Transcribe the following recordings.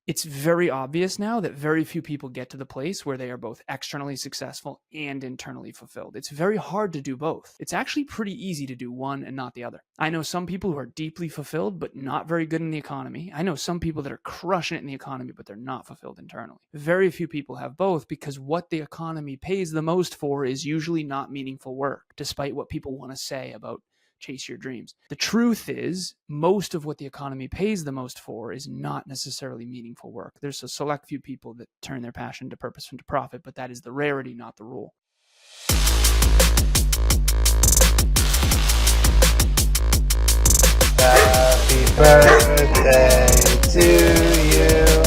it's very obvious now that very few people get to the place where they are both externally successful and internally fulfilled. It's very hard to do both. It's actually pretty easy to do one and not the other. I know some people who are deeply fulfilled but not very good in the economy. I know some people that are crushing it in the economy but they're not fulfilled internally. Very few people have both because what the economy pays the most for is usually not meaningful work, despite what people want to say about chase your dreams. The truth is, most of what the economy pays the most for is not necessarily meaningful work. There's a select few people that turn their passion to purpose and to profit, but that is the rarity, not the rule. Happy birthday to you.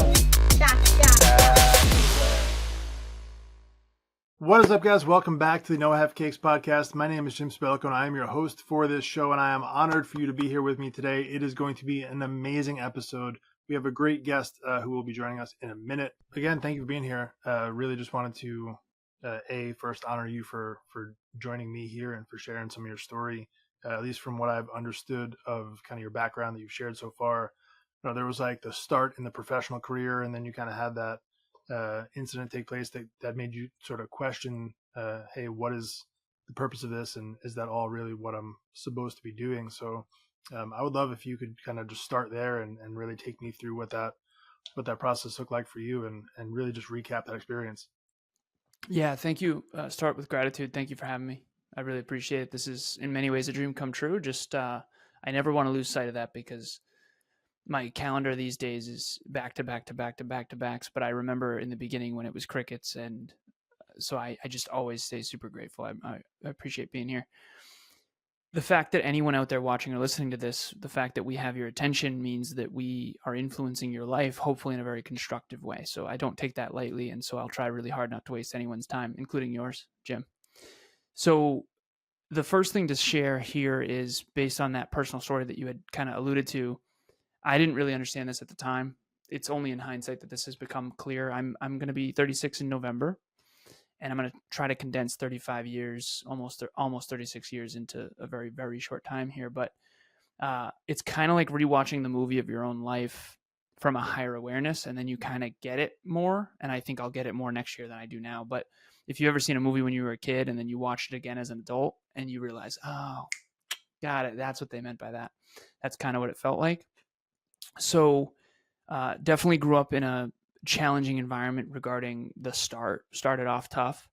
What is up, guys? Welcome back to the No Half Cakes podcast. My name is Jim Spelko, and I am your host for this show, and I am honored for you to be here with me today. It is going to be an amazing episode. We have a great guest who will be joining us in a minute. Again, thank you for being here. Really just wanted to, first honor you for joining me here and for sharing some of your story, at least from what I've understood of kind of your background that you've shared so far. You know, there was like the start in the professional career, and then you kind of had that incident take place that made you sort of question, hey, what is the purpose of this, and is that all really what I'm supposed to be doing? So I would love if you could kind of just start there and really take me through what that process looked like for you, and really just recap that experience. Yeah, thank you. Start with gratitude. Thank you for having me. I really appreciate it. This is in many ways a dream come true. Just I never want to lose sight of that because my calendar these days is back to back to back to back to backs. But I remember in the beginning when it was crickets. And so I just always stay super grateful. I appreciate being here. The fact that anyone out there watching or listening to this, the fact that we have your attention means that we are influencing your life, hopefully in a very constructive way. So I don't take that lightly. And so I'll try really hard not to waste anyone's time, including yours, Jim. So the first thing to share here is based on that personal story that you had kind of alluded to. I didn't really understand this at the time. It's only in hindsight that this has become clear. I'm going to be 36 in November, and I'm going to try to condense 35 years, almost 36 years into a very, very short time here. But it's kind of like rewatching the movie of your own life from a higher awareness, and then you kind of get it more. And I think I'll get it more next year than I do now. But if you've ever seen a movie when you were a kid and then you watched it again as an adult and you realize, oh, got it, that's what they meant by that. That's kind of what it felt like. So definitely grew up in a challenging environment regarding the start. Started off tough.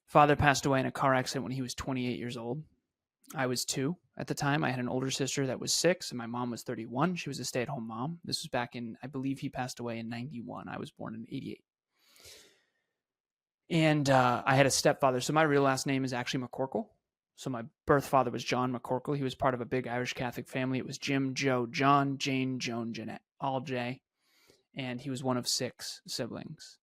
Father passed away in a car accident when he was 28 years old. I was 2 at the time. I had an older sister that was 6, and my mom was 31. She was a stay-at-home mom. This was back in, I believe he passed away in 91. I was born in 88. And I had a stepfather. So my real last name is actually McCorkle. So my birth father was John McCorkle. He was part of a big Irish Catholic family. It was Jim, Joe, John, Jane, Joan, Jeanette, all J. And he was one of 6 siblings.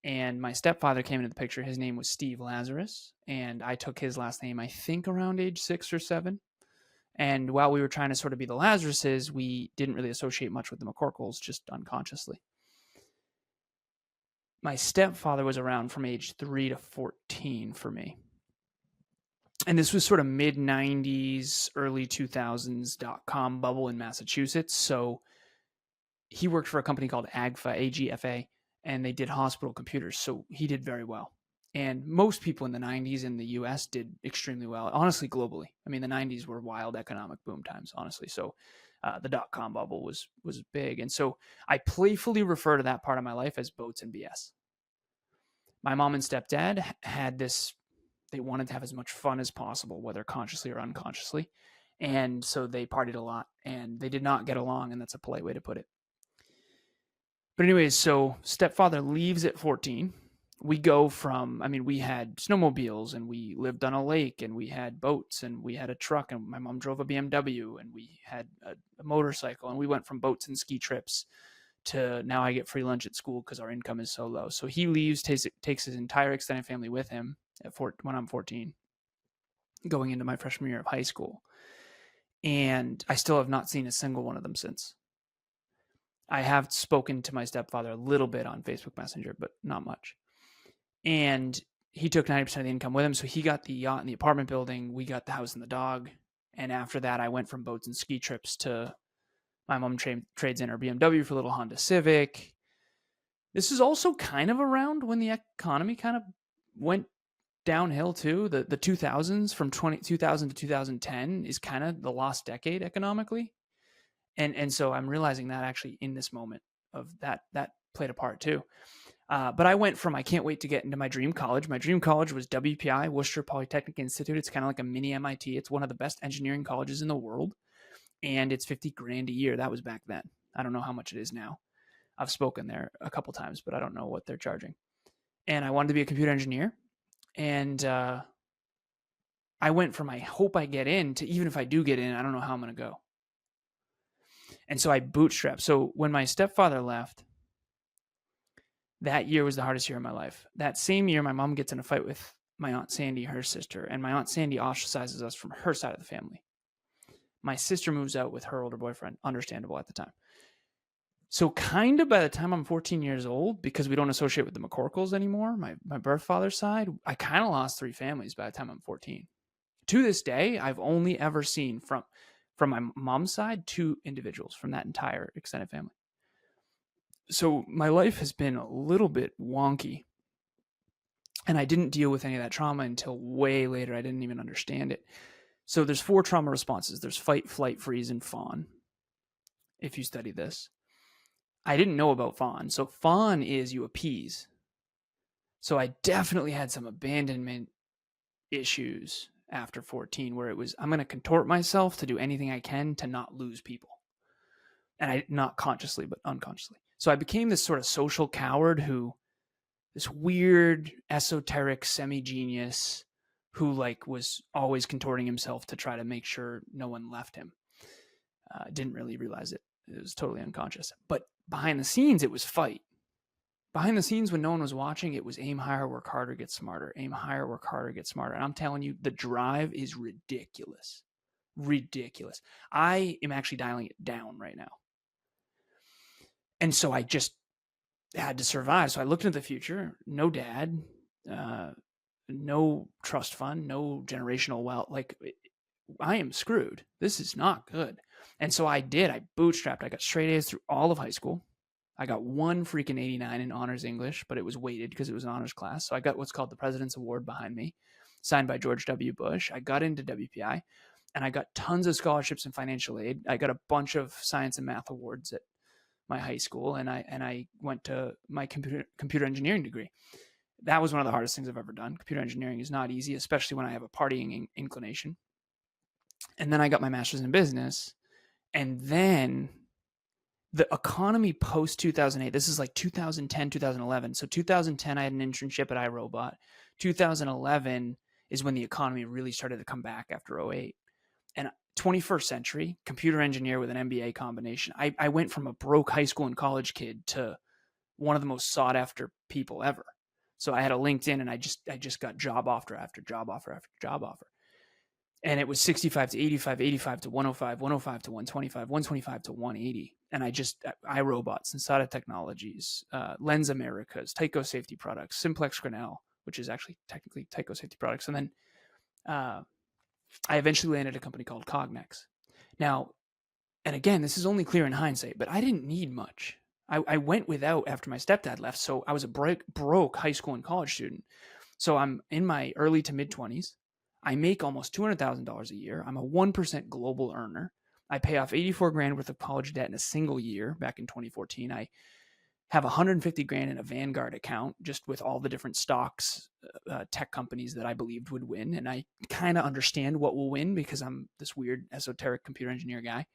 And my stepfather came into the picture. His name was Steve Lazaros. And I took his last name, I think, around age 6 or 7. And while we were trying to sort of be the Lazaroses, we didn't really associate much with the McCorkles, just unconsciously. My stepfather was around from age 3 to 14 for me. And this was sort of mid-90s, early 2000s .com bubble in Massachusetts. So he worked for a company called AGFA, and they did hospital computers. So he did very well. And most people in the 90s in the US did extremely well, honestly, globally. I mean, the 90s were wild economic boom times, honestly. So the .com bubble was big. And so I playfully refer to that part of my life as boats and BS. My mom and stepdad had this. They wanted to have as much fun as possible, whether consciously or unconsciously. And so they partied a lot, and they did not get along, and that's a polite way to put it. But anyways, so stepfather leaves at 14. We go from, we had snowmobiles, and we lived on a lake, and we had boats, and we had a truck, and my mom drove a BMW, and we had a motorcycle, and we went from boats and ski trips to now I get free lunch at school because our income is so low. So he leaves, takes his entire extended family with him when I'm 14, going into my freshman year of high school. And I still have not seen a single one of them since. I have spoken to my stepfather a little bit on Facebook Messenger, but not much. And he took 90% of the income with him. So he got the yacht and the apartment building. We got the house and the dog. And after that, I went from boats and ski trips to my mom trades in her BMW for a little Honda Civic. This is also kind of around when the economy kind of went downhill too. The 2000s, from 2000 to 2010, is kind of the lost decade economically. And so I'm realizing that actually in this moment of that played a part too. But I went from, I can't wait to get into my dream college. My dream college was WPI, Worcester Polytechnic Institute. It's kind of like a mini MIT. It's one of the best engineering colleges in the world. And it's 50 grand a year. That was back then. I don't know how much it is now. I've spoken there a couple times, but I don't know what they're charging. And I wanted to be a computer engineer. And I went from, I hope I get in, to even if I do get in, I don't know how I'm going to go. And so I bootstrapped. So when my stepfather left, that year was the hardest year of my life. That same year, my mom gets in a fight with my Aunt Sandy, her sister, and my Aunt Sandy ostracizes us from her side of the family. My sister moves out with her older boyfriend, understandable at the time. So kind of by the time I'm 14 years old, because we don't associate with the McCorkles anymore, my birth father's side, I kind of lost 3 families by the time I'm 14. To this day, I've only ever seen from my mom's side 2 individuals from that entire extended family. So my life has been a little bit wonky, and I didn't deal with any of that trauma until way later. I didn't even understand it. So there's 4 trauma responses. There's fight, flight, freeze, and fawn, if you study this. I didn't know about fawn. So fawn is you appease. So I definitely had some abandonment issues after 14, where it was, I'm going to contort myself to do anything I can to not lose people. And I, not consciously, but unconsciously. So I became this sort of social coward this weird, esoteric semi-genius who like was always contorting himself to try to make sure no one left him. Didn't really realize it. It was totally unconscious. But behind the scenes, it was fight. Behind the scenes, when no one was watching, it was aim higher, work harder, get smarter. Aim higher, work harder, get smarter. And I'm telling you, the drive is ridiculous. Ridiculous. I am actually dialing it down right now. And so I just had to survive. So I looked into the future. No dad, no trust fund, no generational wealth. Like, I am screwed. This is not good. And so I bootstrapped. I got straight A's through all of high school. I got 1 freaking 89 in honors English, but it was weighted because it was an honors class. So I got what's called the President's Award behind me, signed by George W. Bush. I got into WPI, and I got tons of scholarships and financial aid. I got a bunch of science and math awards at my high school, and I went to my computer engineering degree. That was one of the hardest things I've ever done. Computer engineering is not easy, especially when I have a partying inclination. And then I got my master's in business, and then the economy post 2008, this is like 2010, 2011. So 2010, I had an internship at iRobot. 2011 is when the economy really started to come back after 08. And 21st century, computer engineer with an MBA combination. I went from a broke high school and college kid to one of the most sought after people ever. So I had a LinkedIn, and I just got job offer after job offer after job offer. And it was 65 to 85, 85 to 105, 105 to 125, 125 to 180. And iRobot, Sensata Technologies, Lens Americas, Tyco Safety Products, Simplex Grinnell, which is actually technically Tyco Safety Products. And then I eventually landed a company called Cognex. Now, and again, this is only clear in hindsight, but I didn't need much. I went without after my stepdad left. So I was a broke high school and college student. So I'm in my early to mid 20s. I make almost $200,000 a year. I'm a 1% global earner. I pay off 84 grand worth of college debt in a single year back in 2014. I have 150 grand in a Vanguard account, just with all the different stocks, tech companies that I believed would win. And I kind of understand what will win because I'm this weird esoteric computer engineer guy.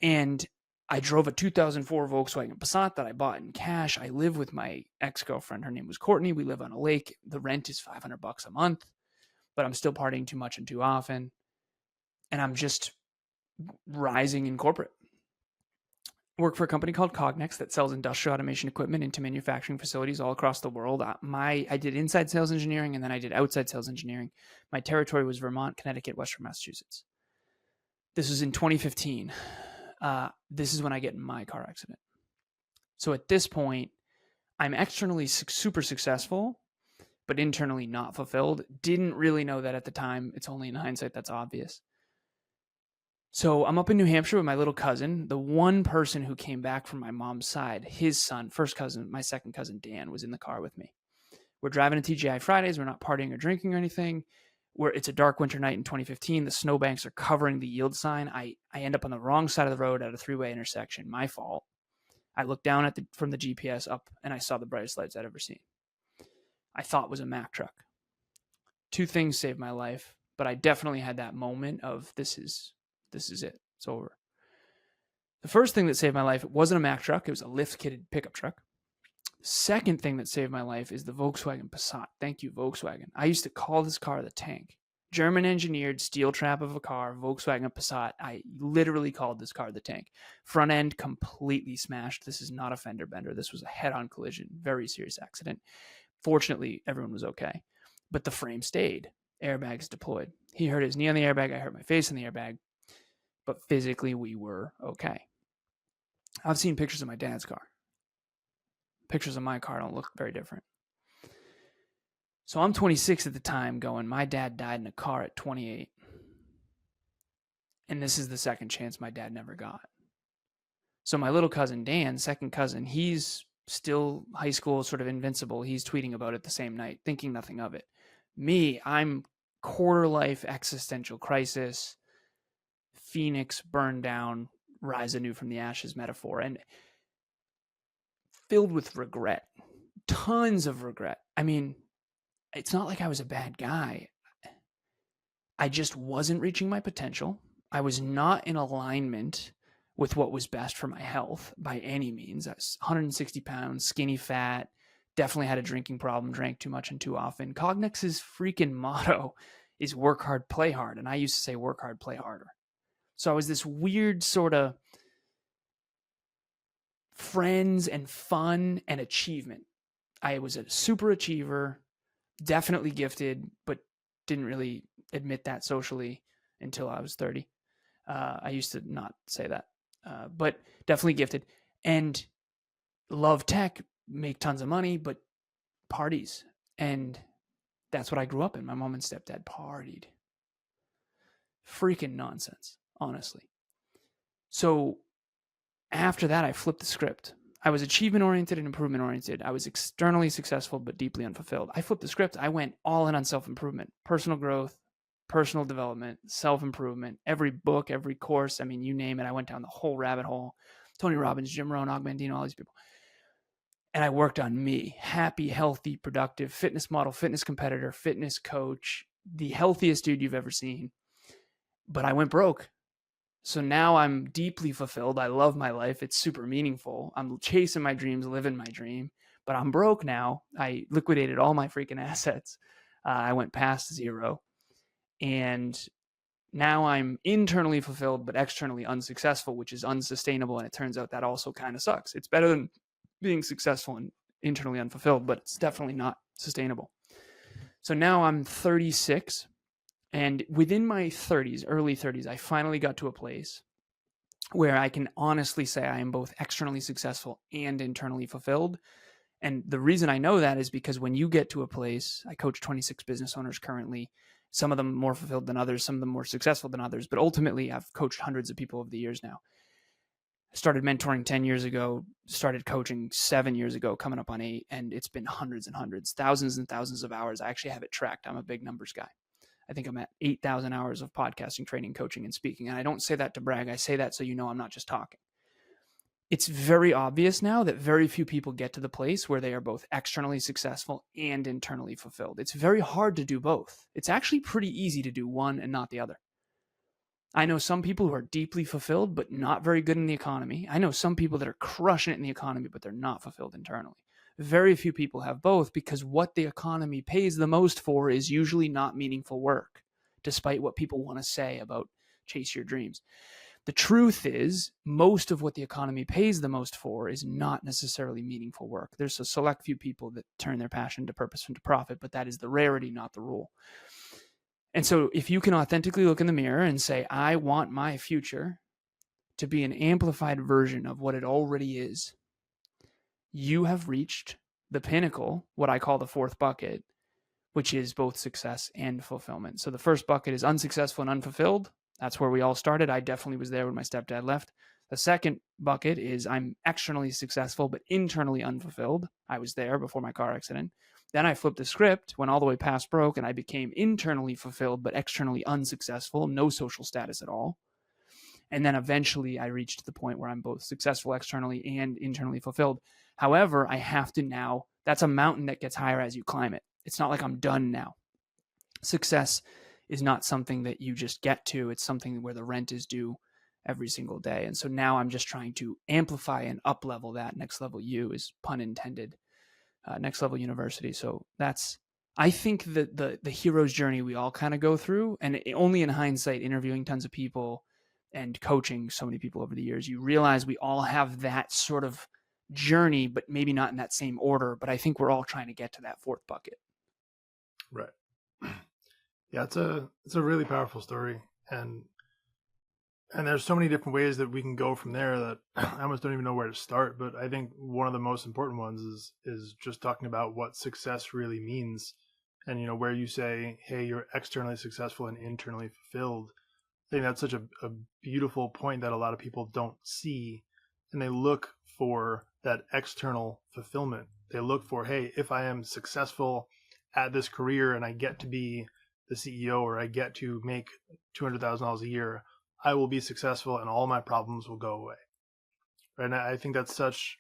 And I drove a 2004 Volkswagen Passat that I bought in cash. I live with my ex-girlfriend. Her name was Courtney. We live on a lake. The rent is $500 a month, but I'm still partying too much and too often. And I'm just rising in corporate. Work for a company called Cognex that sells industrial automation equipment into manufacturing facilities all across the world. I did inside sales engineering, and then I did outside sales engineering. My territory was Vermont, Connecticut, Western Massachusetts. This was in 2015. This is when I get in my car accident. So at this point, I'm externally super successful, but internally not fulfilled. Didn't really know that at the time. It's only in hindsight that's obvious. So I'm up in New Hampshire with my little cousin. The one person who came back from my mom's side, his son, first cousin, my second cousin Dan, was in the car with me. We're driving to TGI Fridays. We're not partying or drinking or anything. It's a dark winter night in 2015. The snowbanks are covering the yield sign. I end up on the wrong side of the road at a three-way intersection. My fault. I looked down from the GPS up, and I saw the brightest lights I'd ever seen. I thought was a Mack truck. Two things saved my life, but I definitely had that moment of this is it. It's over. The first thing that saved my life, it wasn't a Mack truck. It was a lift-kitted pickup truck. Second thing that saved my life is the Volkswagen Passat. Thank you, Volkswagen. I used to call this car the tank. German engineered steel trap of a car, Volkswagen Passat. I literally called this car the tank. Front end completely smashed. This is not a fender bender. This was a head-on collision. Very serious accident. Fortunately, everyone was okay. But the frame stayed. Airbags deployed. He hurt his knee on the airbag. I hurt my face on the airbag. But physically, we were okay. I've seen pictures of my dad's car. Pictures of my car don't look very different. So I'm 26 at the time going, my dad died in a car at 28. And this is the second chance my dad never got. So my little cousin Dan, second cousin, he's still high school, sort of invincible. He's tweeting about it the same night, thinking nothing of it. Me, I'm quarter life existential crisis, Phoenix burned down, rise anew from the ashes metaphor, and filled with regret. Tons of regret. I mean, it's not like I was a bad guy. I just wasn't reaching my potential. I was not in alignment with what was best for my health by any means. I was 160 pounds, skinny fat, definitely had a drinking problem, drank too much and too often. Cognex's freaking motto is work hard, play hard. And I used to say work hard, play harder. So I was this weird sort of friends and fun and achievement. I was a super achiever, definitely gifted, but didn't really admit that socially until I was 30. I used to not say that, but definitely gifted and love tech, make tons of money, but parties. And that's what I grew up in. My mom and stepdad partied. Freaking nonsense, honestly. So after that, I flipped the script. I was achievement oriented and improvement oriented. I was externally successful, but deeply unfulfilled. I flipped the script. I went all in on self-improvement, personal growth, personal development, self-improvement, every book, every course. I mean, you name it. I went down the whole rabbit hole. Tony Robbins, Jim Rohn, Og Mandino, all these people. And I worked on me, happy, healthy, productive, fitness model, fitness competitor, fitness coach, the healthiest dude you've ever seen. But I went broke. So now I'm deeply fulfilled. I love my life. It's super meaningful. I'm chasing my dreams, living my dream, but I'm broke now. I liquidated all my freaking assets. I went past zero. And now I'm internally fulfilled, but externally unsuccessful, which is unsustainable. And it turns out that also kind of sucks. It's better than being successful and internally unfulfilled, but it's definitely not sustainable. So now I'm 36. And within my 30s, early 30s, I finally got to a place where I can honestly say I am both externally successful and internally fulfilled. And the reason I know that is because when you get to a place, I coach 26 business owners currently, some of them more fulfilled than others, some of them more successful than others, but ultimately I've coached hundreds of people over the years now. I started mentoring 10 years ago, started coaching 7 years ago, coming up on 8, and it's been hundreds and hundreds, thousands and thousands of hours. I actually have it tracked. I'm a big numbers guy. I think I'm at 8,000 hours of podcasting, training, coaching, and speaking. And I don't say that to brag. I say that so you know I'm not just talking. It's very obvious now that very few people get to the place where they are both externally successful and internally fulfilled. It's very hard to do both. It's actually pretty easy to do one and not the other. I know some people who are deeply fulfilled, but not very good in the economy. I know some people that are crushing it in the economy, but they're not fulfilled internally. Very few people have both because what the economy pays the most for is usually not meaningful work, despite what people want to say about chase your dreams. The truth is, most of what the economy pays the most for is not necessarily meaningful work. There's a select few people that turn their passion to purpose and to profit, but that is the rarity, not the rule. And so if you can authentically look in the mirror and say, I want my future to be an amplified version of what it already is, you have reached the pinnacle, what I call the fourth bucket, which is both success and fulfillment. So the first bucket is unsuccessful and unfulfilled. That's where we all started. I definitely was there when my stepdad left. The second bucket is I'm externally successful, but internally unfulfilled. I was there before my car accident. Then I flipped the script, went all the way past broke, and I became internally fulfilled, but externally unsuccessful, no social status at all. And then eventually I reached the point where I'm both successful externally and internally fulfilled. However, I have to now, that's a mountain that gets higher as you climb it. It's not like I'm done now. Success is not something that you just get to, it's something where the rent is due every single day. And so now I'm just trying to amplify and up level that. Next level you is pun intended. Next level university. So that's, I think that the hero's journey we all kind of go through, and only in hindsight, interviewing tons of people and coaching so many people over the years, you realize we all have that sort of journey, but maybe not in that same order. But I think we're all trying to get to that fourth bucket. Right. Yeah, it's a really powerful story, and there's so many different ways that we can go from there that I almost don't even know where to start. But I think one of the most important ones is just talking about what success really means, and where you say, hey, you're externally successful and internally fulfilled. I think that's such a beautiful point that a lot of people don't see, and they look for that external fulfillment. They look for, hey, if I am successful at this career and I get to be the CEO or I get to make $200,000 a year, I will be successful and all my problems will go away. Right? And I think that's such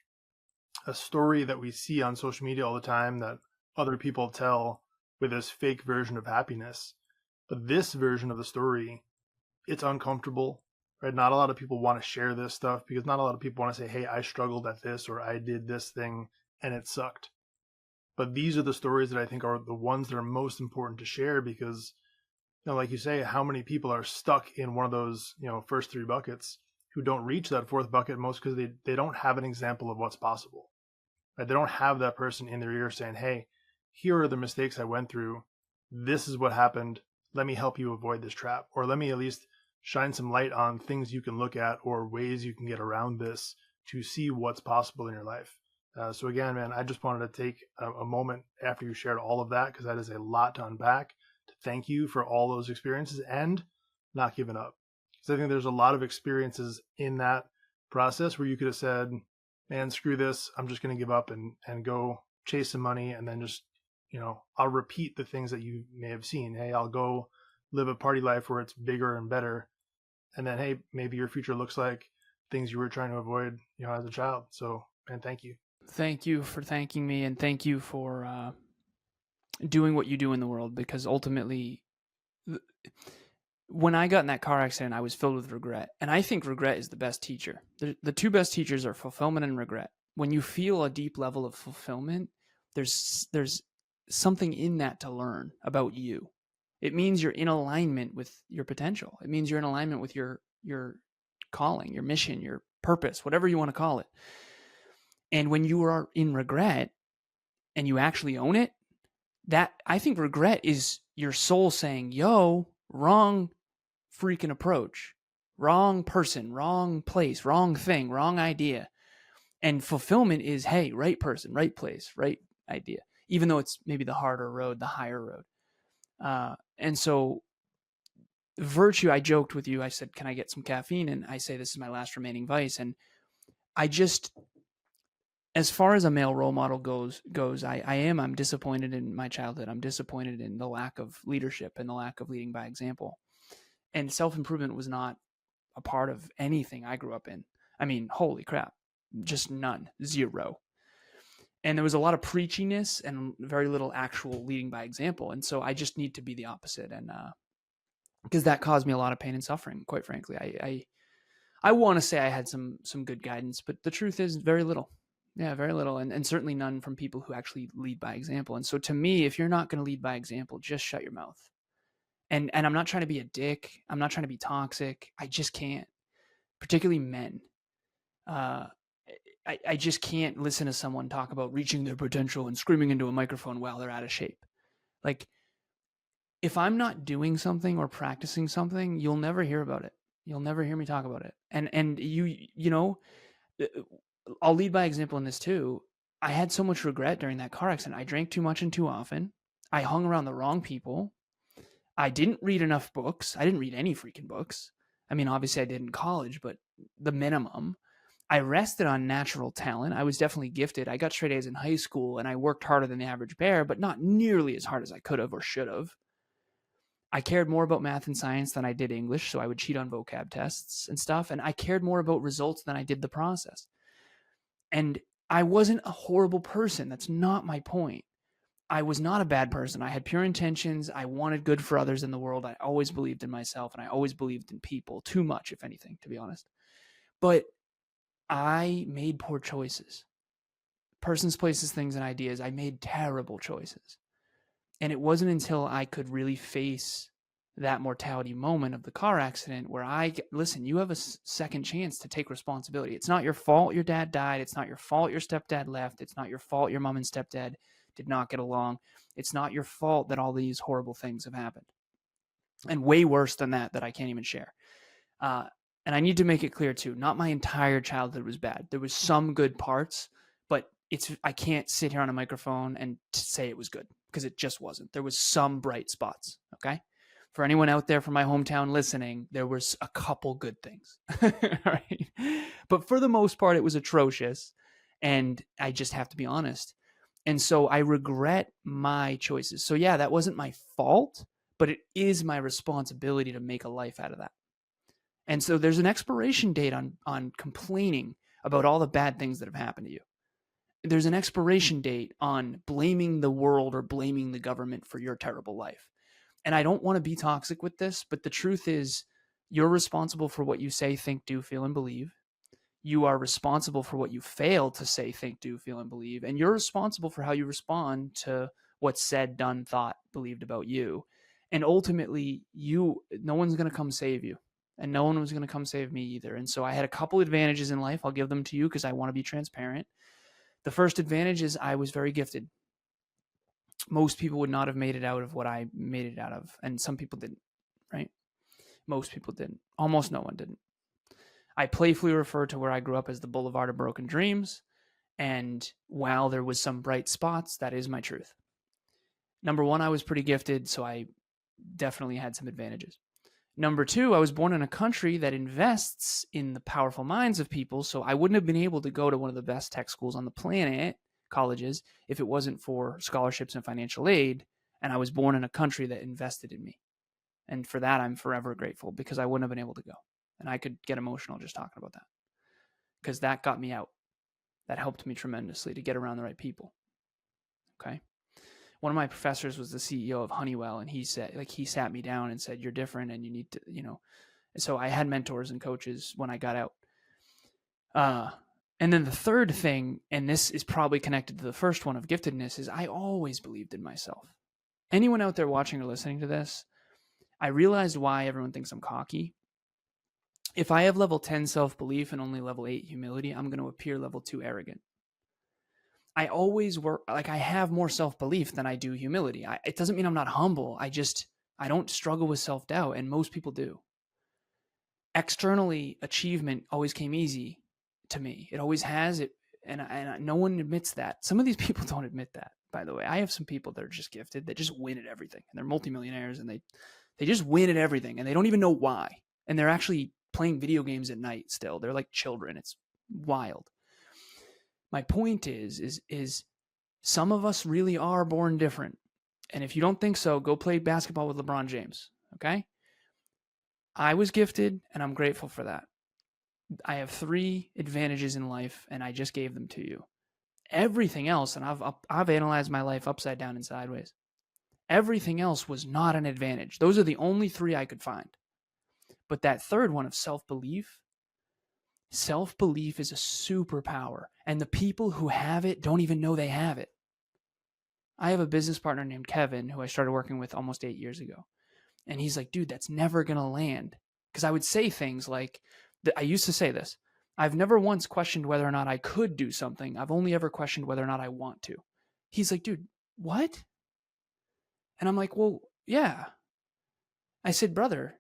a story that we see on social media all the time that other people tell with this fake version of happiness. But this version of the story, it's uncomfortable, right? Not a lot of people want to share this stuff because not a lot of people want to say, hey, I struggled at this or I did this thing and it sucked. But these are the stories that I think are the ones that are most important to share because, like you say, how many people are stuck in one of those, first three buckets who don't reach that fourth bucket, most because they don't have an example of what's possible. Right? They don't have that person in their ear saying, hey, here are the mistakes I went through. This is what happened. Let me help you avoid this trap. Or let me at least shine some light on things you can look at or ways you can get around this to see what's possible in your life. So again, man, I just wanted to take a moment after you shared all of that, because that is a lot to unpack, to thank you for all those experiences and not giving up. Because I think there's a lot of experiences in that process where you could have said, man, screw this. I'm just going to give up and go chase some money. And then just, I'll repeat the things that you may have seen. Hey, I'll go live a party life where it's bigger and better. And then, hey, maybe your future looks like things you were trying to avoid, as a child. So, man, thank you. Thank you for thanking me, and thank you for doing what you do in the world, because ultimately, when I got in that car accident, I was filled with regret. And I think regret is the best teacher. The two best teachers are fulfillment and regret. When you feel a deep level of fulfillment, there's something in that to learn about you. It means you're in alignment with your potential. It means you're in alignment with your calling, your mission, your purpose, whatever you want to call it. And when you are in regret and you actually own it, that, I think regret is your soul saying, yo, wrong freaking approach, wrong person, wrong place, wrong thing, wrong idea. And fulfillment is, hey, right person, right place, right idea, even though it's maybe the harder road, the higher road. And so virtue, I joked with you, I said, can I get some caffeine? And I say, this is my last remaining vice. And I just, as far as a male role model goes, I'm disappointed in my childhood. I'm disappointed in the lack of leadership and the lack of leading by example. And self-improvement was not a part of anything I grew up in. I mean, holy crap, just none, zero. And there was a lot of preachiness and very little actual leading by example. And so I just need to be the opposite. And because that caused me a lot of pain and suffering, quite frankly. I want to say I had some good guidance, but the truth is very little. Yeah, very little, and certainly none from people who actually lead by example. And so to me, if you're not going to lead by example, just shut your mouth. And I'm not trying to be a dick. I'm not trying to be toxic. I just can't, particularly men. I just can't listen to someone talk about reaching their potential and screaming into a microphone while they're out of shape. Like, if I'm not doing something or practicing something, you'll never hear about it. You'll never hear me talk about it. And you know, I'll lead by example in this too. I had so much regret during that car accident. I drank too much and too often. I hung around the wrong people. I didn't read enough books. I didn't read any freaking books. I mean, obviously I did in college, but the minimum. I rested on natural talent. I was definitely gifted. I got straight A's in high school and I worked harder than the average bear, but not nearly as hard as I could have or should have. I cared more about math and science than I did English, so I would cheat on vocab tests and stuff. And I cared more about results than I did the process. And I wasn't a horrible person. That's not my point. I was not a bad person. I had pure intentions. I wanted good for others in the world. I always believed in myself and I always believed in people, too much, if anything, to be honest. But I made poor choices. Persons, places, things, and ideas. I made terrible choices. And it wasn't until I could really face that mortality moment of the car accident where listen, you have a second chance to take responsibility. It's not your fault your dad died. It's not your fault your stepdad left. It's not your fault your mom and stepdad did not get along. It's not your fault that all these horrible things have happened. And way worse than that I can't even share. And I need to make it clear too, not my entire childhood was bad. There was some good parts, but I can't sit here on a microphone and say it was good because it just wasn't. There was some bright spots, okay? For anyone out there from my hometown listening, there was a couple good things, right? But for the most part, it was atrocious, and I just have to be honest. And so I regret my choices. So yeah, that wasn't my fault, but it is my responsibility to make a life out of that. And so there's an expiration date on complaining about all the bad things that have happened to you. There's an expiration date on blaming the world or blaming the government for your terrible life. And I don't want to be toxic with this, but the truth is you're responsible for what you say, think, do, feel, and believe. You are responsible for what you fail to say, think, do, feel, and believe. And you're responsible for how you respond to what's said, done, thought, believed about you. And ultimately, no one's going to come save you. And no one was going to come save me either. And so I had a couple advantages in life. I'll give them to you because I want to be transparent. The first advantage is I was very gifted. Most people would not have made it out of what I made it out of. And some people didn't, right? Most people didn't. Almost no one didn't. I playfully refer to where I grew up as the Boulevard of Broken Dreams. And while there was some bright spots, that is my truth. Number one, I was pretty gifted, so I definitely had some advantages. Number two, I was born in a country that invests in the powerful minds of people, so I wouldn't have been able to go to one of the best tech schools on the planet, colleges, if it wasn't for scholarships and financial aid, and I was born in a country that invested in me. And for that, I'm forever grateful because I wouldn't have been able to go. And I could get emotional just talking about that because that got me out. That helped me tremendously to get around the right people. Okay. One of my professors was the CEO of Honeywell, and he sat me down and said, "You're different, and you need to, So I had mentors and coaches when I got out. And then the third thing, and this is probably connected to the first one of giftedness, is I always believed in myself. Anyone out there watching or listening to this, I realized why everyone thinks I'm cocky. If I have level 10 self-belief and only level 8 humility, I'm going to appear level 2 arrogant. I always work, like I have more self-belief than I do humility. It doesn't mean I'm not humble. I don't struggle with self-doubt, and most people do. Externally, achievement always came easy to me. It always has it, and no one admits that. Some of these people don't admit that, by the way. I have some people that are just gifted, that just win at everything, and they're multimillionaires, and they just win at everything, and they don't even know why. And they're actually playing video games at night still. They're like children. It's wild. My point is some of us really are born different. And if you don't think so, go play basketball with LeBron James, okay? I was gifted, and I'm grateful for that. I have 3 advantages in life, and I just gave them to you. Everything else, and I've analyzed my life upside down and sideways. Everything else was not an advantage. Those are the only 3 I could find. But that third one of self-belief is a superpower, and the people who have it don't even know they have it. I have a business partner named Kevin who I started working with almost 8 years ago. And he's like, dude, that's never going to land. Because I would say things like, I used to say this, I've never once questioned whether or not I could do something. I've only ever questioned whether or not I want to. He's like, dude, what? And I'm like, well, yeah. I said, brother,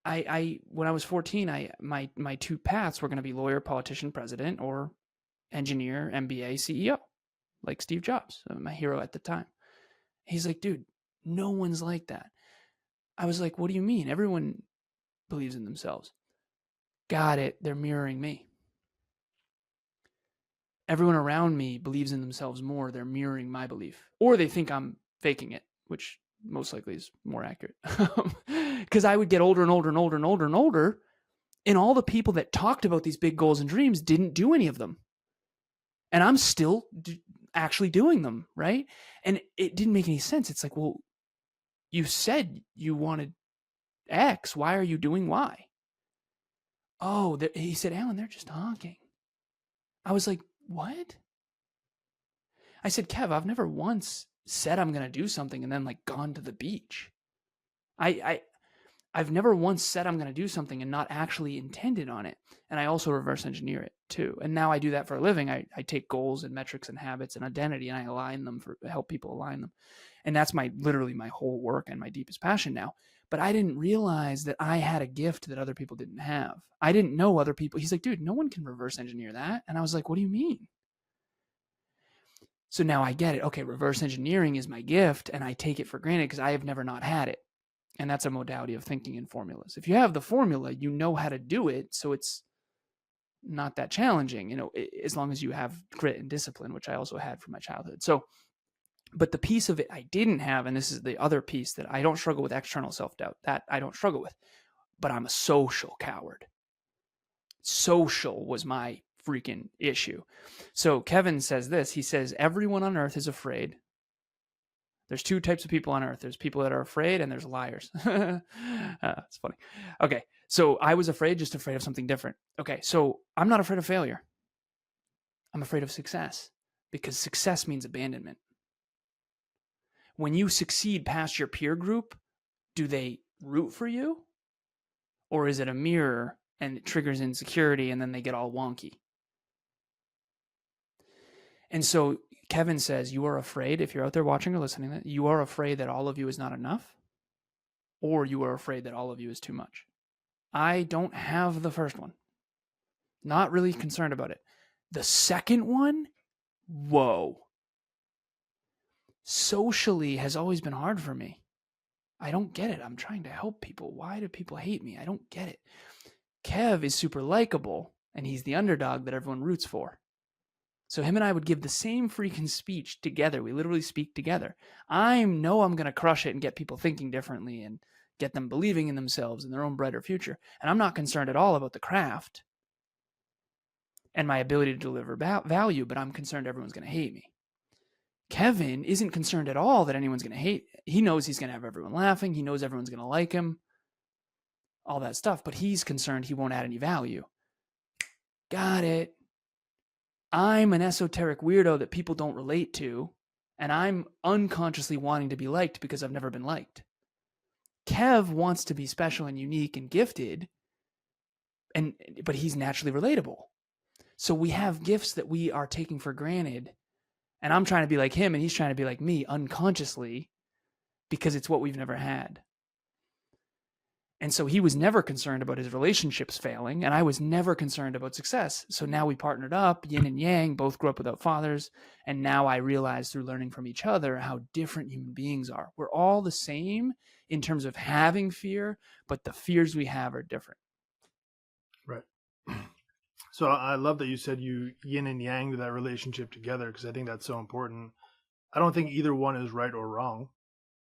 I when I was 14, my 2 paths were going to be lawyer, politician, president, or engineer, MBA, CEO, like Steve Jobs, my hero at the time. He's like, dude, no one's like that. I was like, what do you mean? Everyone believes in themselves. Got it. They're mirroring me. Everyone around me believes in themselves more. They're mirroring my belief. Or they think I'm faking it, which most likely is more accurate. Because I would get older and older and older and older and older. And all the people that talked about these big goals and dreams didn't do any of them. And I'm still actually doing them, right? And it didn't make any sense. It's like, well, you said you wanted X. Why are you doing Y? Oh, he said, Alan, they're just talking. I was like, what? I said, Kev, I've never once said I'm going to do something and then like gone to the beach. I've never once said I'm going to do something and not actually intended on it. And I also reverse engineer it too. And now I do that for a living. I take goals and metrics and habits and identity and I align them help people align them. And that's literally my whole work and my deepest passion now. But I didn't realize that I had a gift that other people didn't have. I didn't know other people. He's like, dude, no one can reverse engineer that. And I was like, what do you mean? So now I get it. Okay, reverse engineering is my gift and I take it for granted because I have never not had it. And that's a modality of thinking in formulas. If you have the formula, you know how to do it. So it's not that challenging, as long as you have grit and discipline, which I also had from my childhood. So, but the piece of it I didn't have, and this is the other piece, that I don't struggle with external self-doubt. That I don't struggle with, but I'm a social coward. Social was my freaking issue. So Kevin says this. He says, everyone on earth is afraid. There's two types of people on earth. There's people that are afraid and there's liars. It's funny. Okay. So I was just afraid of something different. Okay. So I'm not afraid of failure. I'm afraid of success because success means abandonment. When you succeed past your peer group, do they root for you? Or is it a mirror and it triggers insecurity and then they get all wonky? And so Kevin says, you are afraid, if you're out there watching or listening, that you are afraid that all of you is not enough, or you are afraid that all of you is too much. I don't have the first one. Not really concerned about it. The second one, whoa. Socially has always been hard for me. I don't get it. I'm trying to help people. Why do people hate me? I don't get it. Kev is super likable, and he's the underdog that everyone roots for. So him and I would give the same freaking speech together. We literally speak together. I know I'm going to crush it and get people thinking differently and get them believing in themselves and their own brighter future. And I'm not concerned at all about the craft and my ability to deliver value, but I'm concerned everyone's going to hate me. Kevin isn't concerned at all that anyone's going to hate. He knows he's going to have everyone laughing. He knows everyone's going to like him, all that stuff, but he's concerned he won't add any value. Got it. I'm an esoteric weirdo that people don't relate to, and I'm unconsciously wanting to be liked because I've never been liked. Kev wants to be special and unique and gifted, but he's naturally relatable. So we have gifts that we are taking for granted, and I'm trying to be like him, and he's trying to be like me unconsciously because it's what we've never had. And so he was never concerned about his relationships failing, and I was never concerned about success. So now we partnered up, yin and yang, both grew up without fathers. And now I realize through learning from each other how different human beings are. We're all the same in terms of having fear, but the fears we have are different. Right. So I love that you said you yin and yang to that relationship together, because I think that's so important. I don't think either one is right or wrong.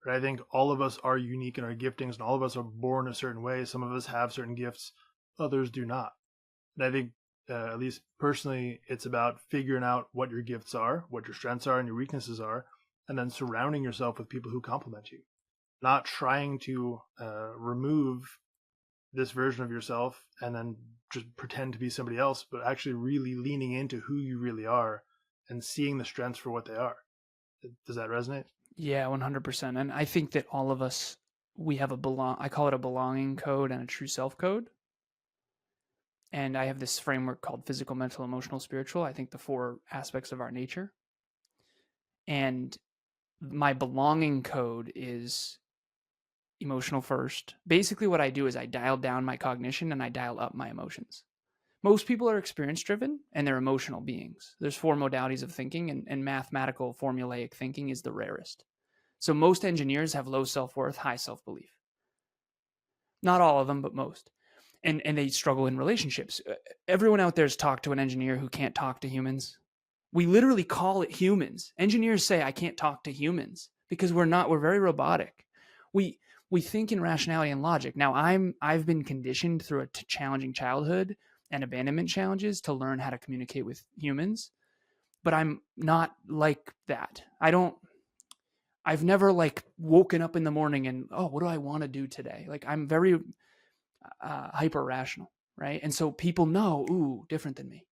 I think all of us are unique in our giftings, and all of us are born a certain way. Some of us have certain gifts, others do not. And I think, at least personally, it's about figuring out what your gifts are, what your strengths are, and your weaknesses are, and then surrounding yourself with people who complement you. Not trying to remove this version of yourself and then just pretend to be somebody else, but actually really leaning into who you really are and seeing the strengths for what they are. Does that resonate? Yeah, 100%. And I think that all of us, we have I call it a belonging code and a true self code. And I have this framework called physical, mental, emotional, spiritual. I think the 4 aspects of our nature. And my belonging code is emotional first. Basically what I do is I dial down my cognition and I dial up my emotions. Most people are experience driven and they're emotional beings. There's 4 modalities of thinking, and mathematical formulaic thinking is the rarest. So most engineers have low self-worth, high self-belief. Not all of them, but most. And they struggle in relationships. Everyone out there's talked to an engineer who can't talk to humans. We literally call it humans. Engineers say, I can't talk to humans because we're very robotic. We we think in rationality and logic. Now I've been conditioned through a challenging childhood and abandonment challenges to learn how to communicate with humans, but I'm not like that. I've never like woken up in the morning and, oh, what do I want to do today? Like I'm very hyper rational, right? And so people know, ooh, different than me.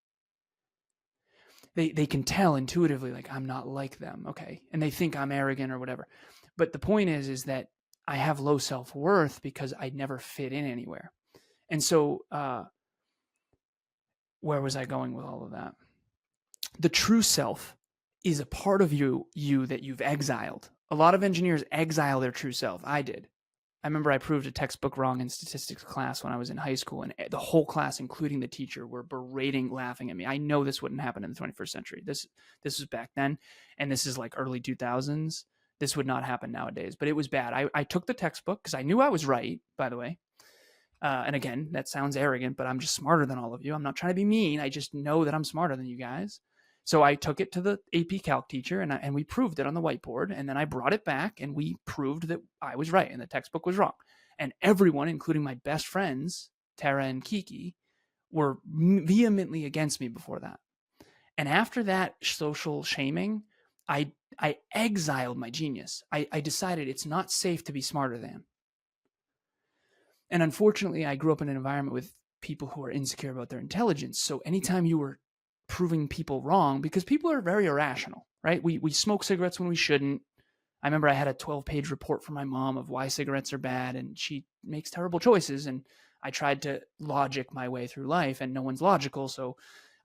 They can tell intuitively, like I'm not like them, okay, and they think I'm arrogant or whatever. But the point is that I have low self worth because I never fit in anywhere. And so, where was I going with all of that? The true self is a part of you that you've exiled. A lot of engineers exile their true self. I did. I remember I proved a textbook wrong in statistics class when I was in high school, and the whole class, including the teacher, were berating, laughing at me. I know this wouldn't happen in the 21st century. This was back then, and this is like early 2000s. This would not happen nowadays, but it was bad. I took the textbook because I knew I was right, by the way. And again, that sounds arrogant, but I'm just smarter than all of you. I'm not trying to be mean. I just know that I'm smarter than you guys. So I took it to the AP Calc teacher and we proved it on the whiteboard. And then I brought it back and we proved that I was right and the textbook was wrong. And everyone, including my best friends, Tara and Kiki, were vehemently against me before that. And after that social shaming, I exiled my genius. I decided it's not safe to be smarter than. And unfortunately, I grew up in an environment with people who are insecure about their intelligence. So anytime you were proving people wrong, because people are very irrational, right? We smoke cigarettes when we shouldn't. I remember I had a 12-page report from my mom of why cigarettes are bad, and she makes terrible choices. And I tried to logic my way through life, and no one's logical. So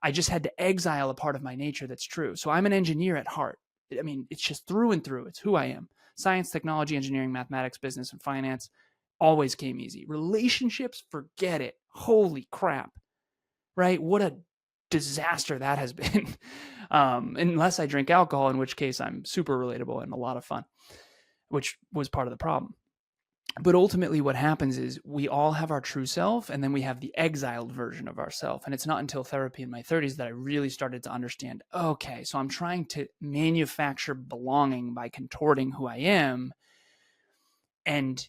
I just had to exile a part of my nature that's true. So I'm an engineer at heart. I mean, it's just through and through. It's who I am. Science, technology, engineering, mathematics, business, and finance always came easy. Relationships, forget it. Holy crap. Right? What a disaster that has been. Unless I drink alcohol, in which case I'm super relatable and a lot of fun, which was part of the problem. But ultimately what happens is we all have our true self, and then we have the exiled version of ourself. And it's not until therapy in my 30s that I really started to understand, okay, so I'm trying to manufacture belonging by contorting who I am. And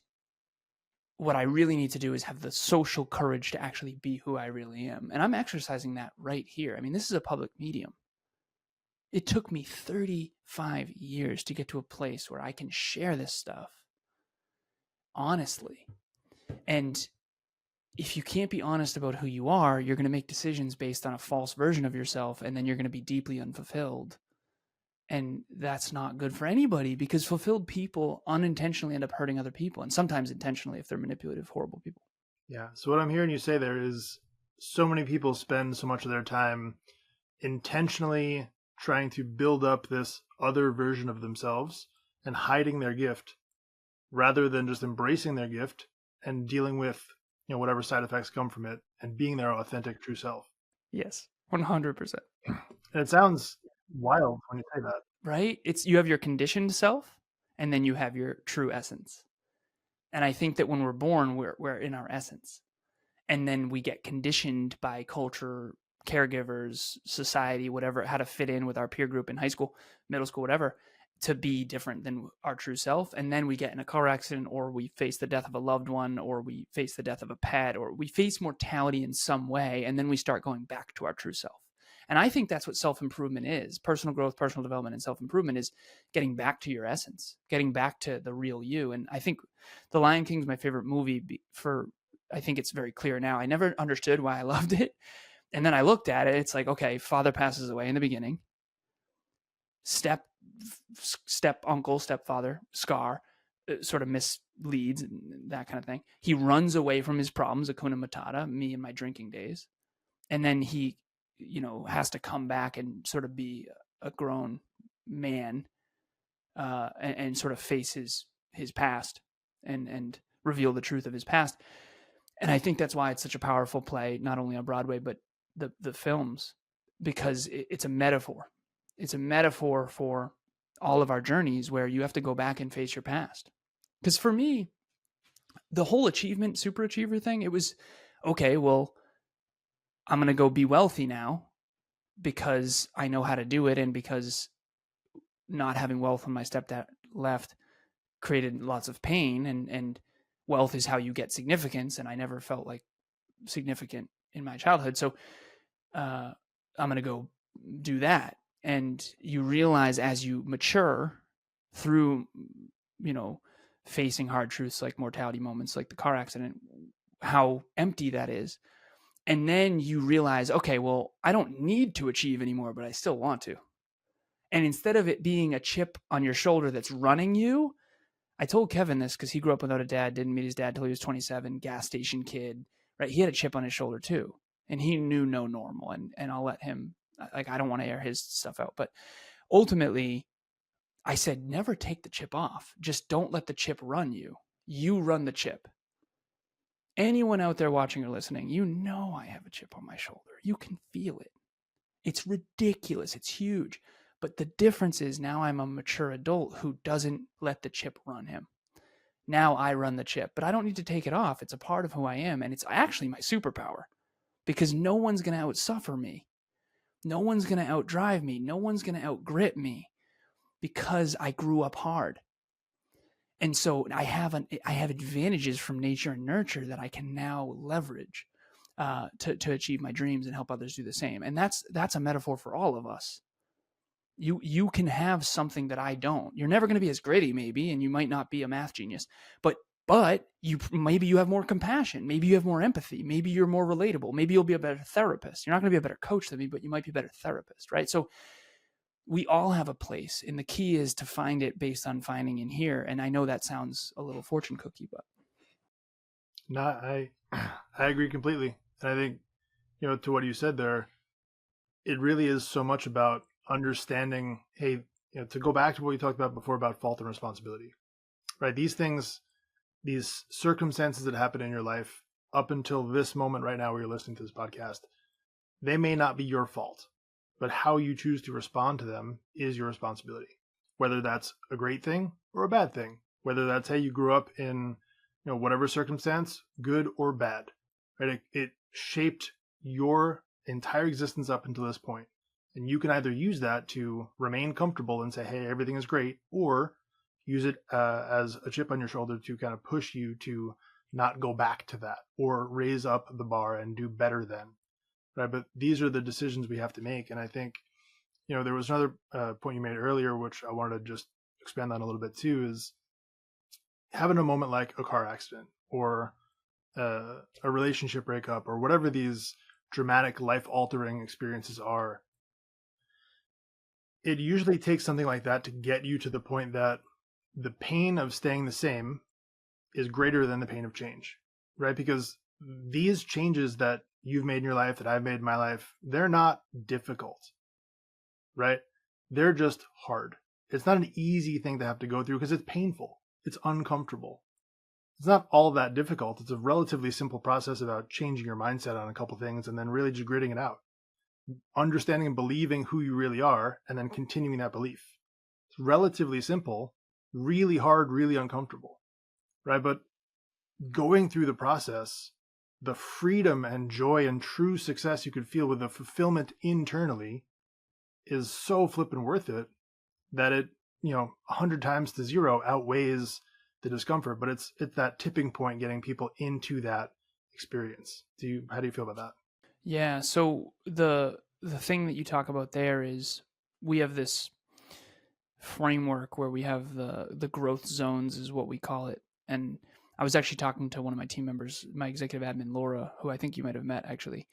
what I really need to do is have the social courage to actually be who I really am. And I'm exercising that right here. I mean, this is a public medium. It took me 35 years to get to a place where I can share this stuff honestly. And if you can't be honest about who you are, you're going to make decisions based on a false version of yourself, and then you're going to be deeply unfulfilled. And that's not good for anybody, because fulfilled people unintentionally end up hurting other people, and sometimes intentionally if they're manipulative, horrible people. Yeah. So what I'm hearing you say there is so many people spend so much of their time intentionally trying to build up this other version of themselves and hiding their gift rather than just embracing their gift and dealing with, whatever side effects come from it and being their authentic true self. Yes, 100%. And it sounds wild when you say that. Right? You have your conditioned self, and then you have your true essence. And I think that when we're born, we're in our essence. And then we get conditioned by culture, caregivers, society, whatever, how to fit in with our peer group in high school, middle school, whatever, to be different than our true self. And then we get in a car accident, or we face the death of a loved one, or we face the death of a pet, or we face mortality in some way. And then we start going back to our true self. And I think that's what self-improvement is. Personal growth, personal development, and self-improvement is getting back to your essence, getting back to the real you. And I think The Lion King is my favorite movie I think it's very clear now. I never understood why I loved it. And then I looked at it. It's like, okay, father passes away in the beginning. Step uncle, stepfather, Scar, sort of misleads and that kind of thing. He runs away from his problems, Hakuna Matata, me and my drinking days. And then he, has to come back and sort of be a grown man and sort of face his past and reveal the truth of his past. And I think that's why it's such a powerful play, not only on Broadway, but the films, because it's a metaphor. It's a metaphor for all of our journeys where you have to go back and face your past. Because for me, the whole achievement, super achiever thing, it was, okay, well, I'm going to go be wealthy now because I know how to do it. And because not having wealth when my stepdad left created lots of pain, and wealth is how you get significance. And I never felt like significant in my childhood. So I'm going to go do that. And you realize as you mature through, you know, facing hard truths like mortality moments, like the car accident, how empty that is. And then you realize, okay, well, I don't need to achieve anymore, but I still want to. And instead of it being a chip on your shoulder that's running you, I told Kevin this because he grew up without a dad, didn't meet his dad till he was 27, gas station kid, right? He had a chip on his shoulder too. And he knew no normal. And I'll let him, like, I don't want to air his stuff out. But ultimately, I said, never take the chip off. Just don't let the chip run you. You run the chip. Anyone out there watching or listening, you know I have a chip on my shoulder. You can feel it. It's ridiculous. It's huge. But the difference is now I'm a mature adult who doesn't let the chip run him. Now I run the chip, but I don't need to take it off. It's a part of who I am. And it's actually my superpower because no one's going to outsuffer me. No one's going to outdrive me. No one's going to outgrit me because I grew up hard. And so I have advantages from nature and nurture that I can now leverage to achieve my dreams and help others do the same. And that's a metaphor for all of us. You can have something that I don't. You're never going to be as gritty, maybe, and you might not be a math genius, but you maybe you have more compassion, maybe you have more empathy, maybe you're more relatable, maybe you'll be a better therapist. You're not going to be a better coach than me, but you might be a better therapist, right? So we all have a place, and the key is to find it based on finding in here. And I know that sounds a little fortune cookie, but No, I agree completely. And I think, to what you said there, it really is so much about understanding, hey, to go back to what we talked about before about fault and responsibility, right? These things, these circumstances that happen in your life up until this moment right now where you're listening to this podcast, they may not be your fault, but how you choose to respond to them is your responsibility. Whether that's a great thing or a bad thing, whether that's, hey, you grew up in, whatever circumstance, good or bad, right? It shaped your entire existence up until this point. And you can either use that to remain comfortable and say, hey, everything is great, or use it as a chip on your shoulder to kind of push you to not go back to that or raise up the bar and do better than. Right? But these are the decisions we have to make. And I think, there was another point you made earlier, which I wanted to just expand on a little bit too, is having a moment like a car accident or a relationship breakup or whatever these dramatic life-altering experiences are. It usually takes something like that to get you to the point that the pain of staying the same is greater than the pain of change, right? Because these changes that you've made in your life, that I've made in my life, they're not difficult, right? They're just hard. It's not an easy thing to have to go through because it's painful. It's uncomfortable. It's not all that difficult. It's a relatively simple process about changing your mindset on a couple things and then really just gritting it out. Understanding and believing who you really are and then continuing that belief. It's relatively simple, really hard, really uncomfortable, right? But going through the process, the freedom and joy and true success you could feel with the fulfillment internally is so flippin' worth it that it, 100 times to 0 outweighs the discomfort. But it's that tipping point getting people into that experience. How do you feel about that? yeah. So the thing that you talk about there is we have this framework where we have the growth zones is what we call it. And I was actually talking to one of my team members, my executive admin Laura, who I think you might have met actually,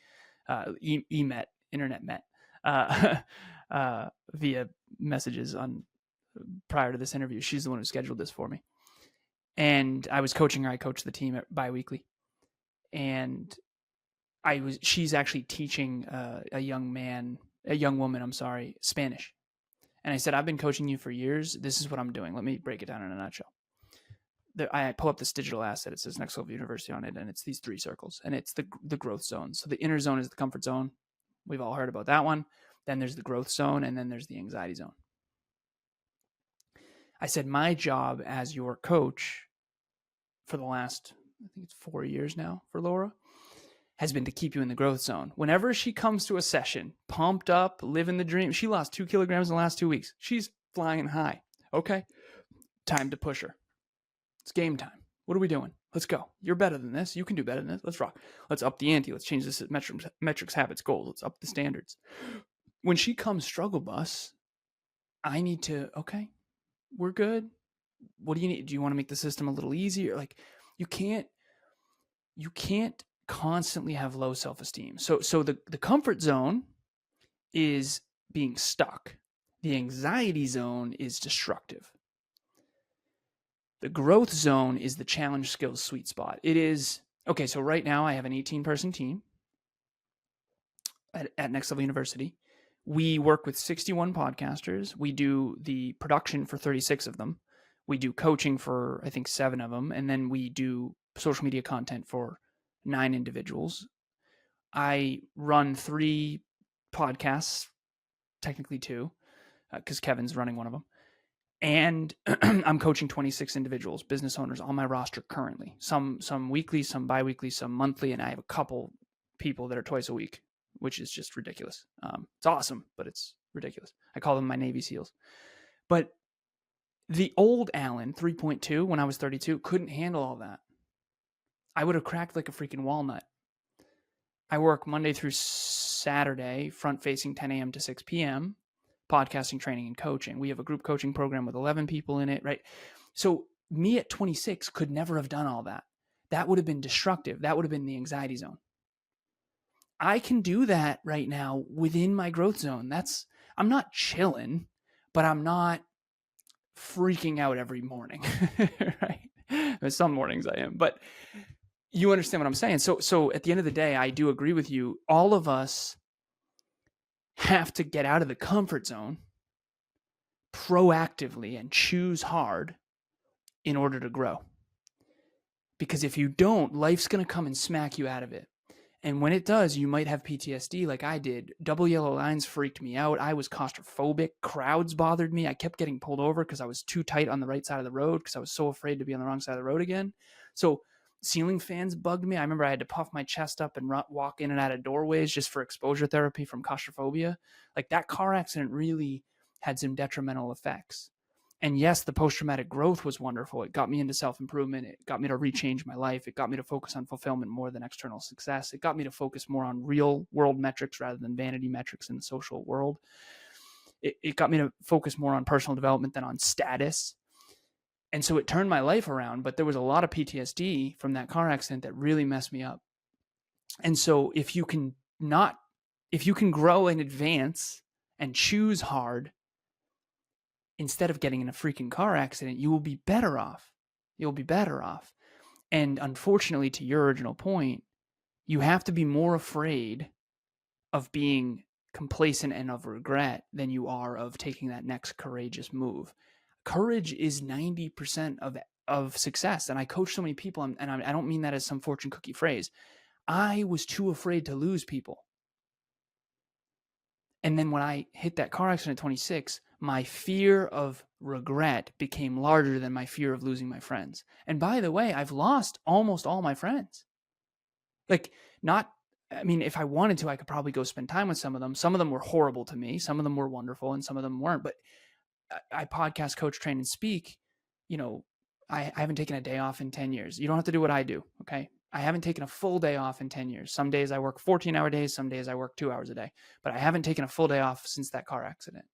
internet met, via messages on prior to this interview. She's the one who scheduled this for me, and I was coaching her. I coach the team biweekly, and she's actually teaching a young woman, I'm sorry, Spanish. And I said, I've been coaching you for years. This is what I'm doing. Let me break it down in a nutshell. I pull up this digital asset. It says Next Level University on it, and it's these 3 circles, and it's the growth zones. So the inner zone is the comfort zone. We've all heard about that one. Then there's the growth zone, and then there's the anxiety zone. I said, my job as your coach for the last I think it's 4 years now for Laura, has been to keep you in the growth zone. Whenever she comes to a session, pumped up, living the dream, she lost 2 kilograms in the last 2 weeks. She's flying high. Okay, time to push her. It's game time. What are we doing? Let's go. You're better than this. You can do better than this. Let's rock. Let's up the ante. Let's change this metrics, habits, goals. Let's up the standards. When she comes struggle bus, I need to, okay, we're good. What do you need? Do you want to make the system a little easier? Like, you can't constantly have low self-esteem. So the comfort zone is being stuck. The anxiety zone is destructive. The growth zone is the challenge skills sweet spot. It is, okay, so right now I have an 18-person team at Next Level University. We work with 61 podcasters. We do the production for 36 of them. We do coaching for, I think, 7 of them. And then we do social media content for 9 individuals. I run 3 podcasts, technically 2, because Kevin's running one of them. And I'm coaching 26 individuals, business owners on my roster currently. Some weekly, some bi-weekly, some monthly, and I have a couple people that are twice a week, which is just ridiculous. It's awesome, but it's ridiculous. I call them my Navy SEALs. But the old Alan 3.2, when I was 32, couldn't handle all that. I would have cracked like a freaking walnut. I work Monday through Saturday, front-facing 10 a.m. to 6 p.m., podcasting, training, and coaching. We have a group coaching program with 11 people in it, right? So me at 26 could never have done all that. That would have been destructive. That would have been the anxiety zone. I can do that right now within my growth zone. I'm not chilling, but I'm not freaking out every morning, right? Some mornings I am, but you understand what I'm saying. So at the end of the day, I do agree with you. All of us have to get out of the comfort zone proactively and choose hard in order to grow. Because if you don't, life's going to come and smack you out of it. And when it does, you might have PTSD like I did. Double yellow lines freaked me out. I was claustrophobic. Crowds bothered me. I kept getting pulled over because I was too tight on the right side of the road because I was so afraid to be on the wrong side of the road again. So ceiling fans bugged me. I remember I had to puff my chest up and walk in and out of doorways just for exposure therapy from claustrophobia. Like, that car accident really had some detrimental effects. And yes, the post-traumatic growth was wonderful. It got me into self-improvement. It got me to rechange my life. It got me to focus on fulfillment more than external success. It got me to focus more on real world metrics rather than vanity metrics in the social world. It got me to focus more on personal development than on status. And so it turned my life around, but there was a lot of PTSD from that car accident that really messed me up. And so if you can grow and advance and choose hard, instead of getting in a freaking car accident, you will be better off. You'll be better off. And unfortunately, to your original point, you have to be more afraid of being complacent and of regret than you are of taking that next courageous move. Courage is 90% of success. And I coach so many people, and I don't mean that as some fortune cookie phrase. I was too afraid to lose people. And then when I hit that car accident at 26, my fear of regret became larger than my fear of losing my friends. And by the way, I've lost almost all my friends. If I wanted to, I could probably go spend time with some of them. Some of them were horrible to me. Some of them were wonderful and some of them weren't. But I podcast, coach, train, and speak. I haven't taken a day off in 10 years. You don't have to do what I do, okay? I haven't taken a full day off in 10 years. Some days I work 14-hour days. Some days I work 2 hours a day. But I haven't taken a full day off since that car accident.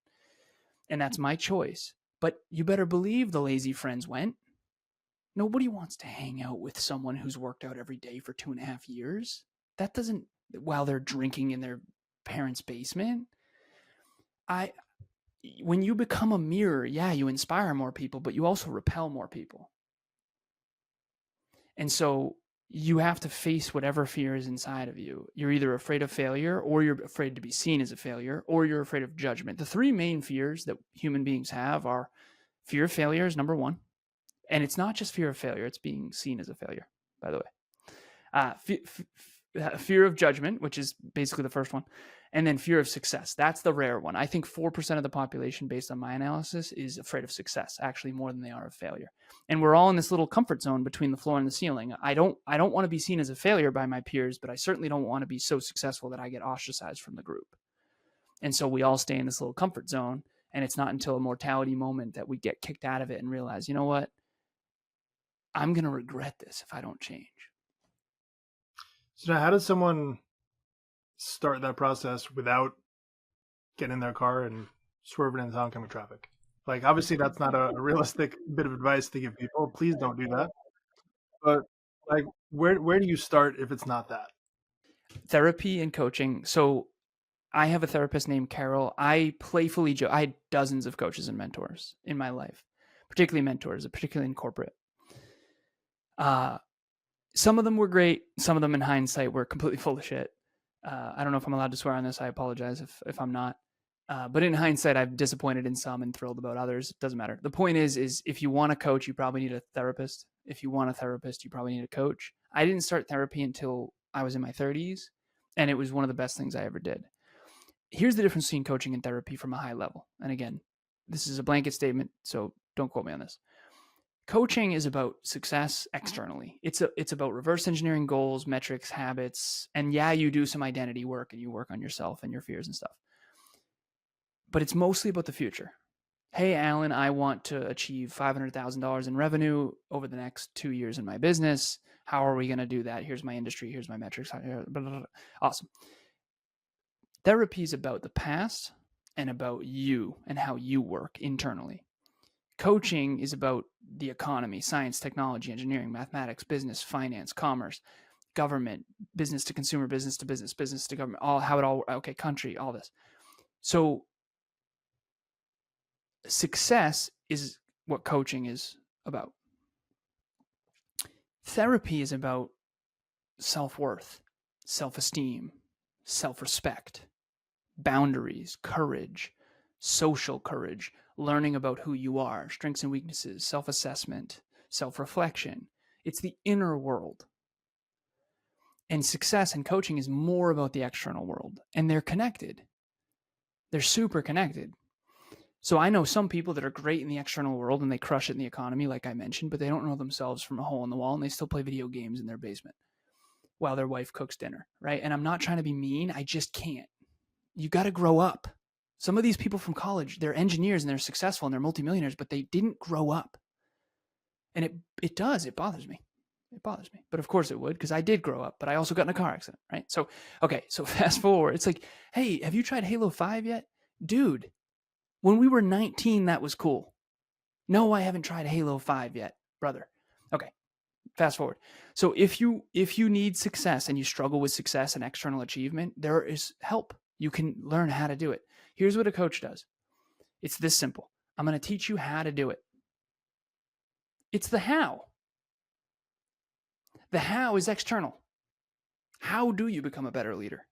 And that's my choice. But you better believe the lazy friends went. Nobody wants to hang out with someone who's worked out every day for 2.5 years. That doesn't, while they're drinking in their parents' basement. When you become a mirror, yeah, you inspire more people, but you also repel more people. And so you have to face whatever fear is inside of you. You're either afraid of failure, or you're afraid to be seen as a failure, or you're afraid of judgment. The 3 main fears that human beings have are fear of failure is number 1. And it's not just fear of failure. It's being seen as a failure, by the way. Fear of judgment, which is basically the first one. And then fear of success. That's the rare one. I think 4% of the population, based on my analysis, is afraid of success, actually more than they are of failure. And we're all in this little comfort zone between the floor and the ceiling. I don't want to be seen as a failure by my peers, but I certainly don't want to be so successful that I get ostracized from the group. And so we all stay in this little comfort zone. And it's not until a mortality moment that we get kicked out of it and realize, you know what? I'm going to regret this if I don't change. So now, how does someone start that process without getting in their car and swerving into oncoming traffic? Like, obviously, that's not a realistic bit of advice to give people. Please don't do that. But like, where do you start if it's not that? Therapy and coaching. So I have a therapist named Carol. I playfully joke. I had dozens of coaches and mentors in my life, particularly mentors, particularly in corporate. Some of them were great. Some of them, in hindsight, were completely full of shit. I don't know if I'm allowed to swear on this. I apologize if I'm not. But in hindsight, I've disappointed in some and thrilled about others. It doesn't matter. The point is if you want a coach, you probably need a therapist. If you want a therapist, you probably need a coach. I didn't start therapy until I was in my 30s, and it was one of the best things I ever did. Here's the difference between coaching and therapy from a high level. And again, this is a blanket statement, so don't quote me on this. Coaching is about success externally. It's about reverse engineering goals, metrics, habits, and yeah, you do some identity work and you work on yourself and your fears and stuff. But it's mostly about the future. Hey, Alan, I want to achieve $500,000 in revenue over the next 2 years in my business. How are we going to do that? Here's my industry. Here's my metrics. Blah, blah, blah. Awesome. Therapy is about the past and about you and how you work internally. Coaching is about the economy, science, technology, engineering, mathematics, business, finance, commerce, government, business to consumer, business to business, business to government, country, all this. So success is what coaching is about. Therapy is about self-worth, self-esteem, self-respect, boundaries, courage, social courage, learning about who you are, strengths and weaknesses, self-assessment, self-reflection. It's the inner world. And success and coaching is more about the external world. And they're connected. They're super connected. So I know some people that are great in the external world and they crush it in the economy, like I mentioned, but they don't know themselves from a hole in the wall and they still play video games in their basement while their wife cooks dinner, right? And I'm not trying to be mean. I just can't. You got to grow up. Some of these people from college, they're engineers and they're successful and they're multimillionaires, but they didn't grow up. And it bothers me. It bothers me. But of course it would, because I did grow up, but I also got in a car accident, right? So fast forward. It's like, hey, have you tried Halo 5 yet? Dude, when we were 19, that was cool. No, I haven't tried Halo 5 yet, brother. Okay, fast forward. So if you need success and you struggle with success and external achievement, there is help. You can learn how to do it. Here's what a coach does. It's this simple. I'm going to teach you how to do it. It's the how. The how is external. How do you become a better leader?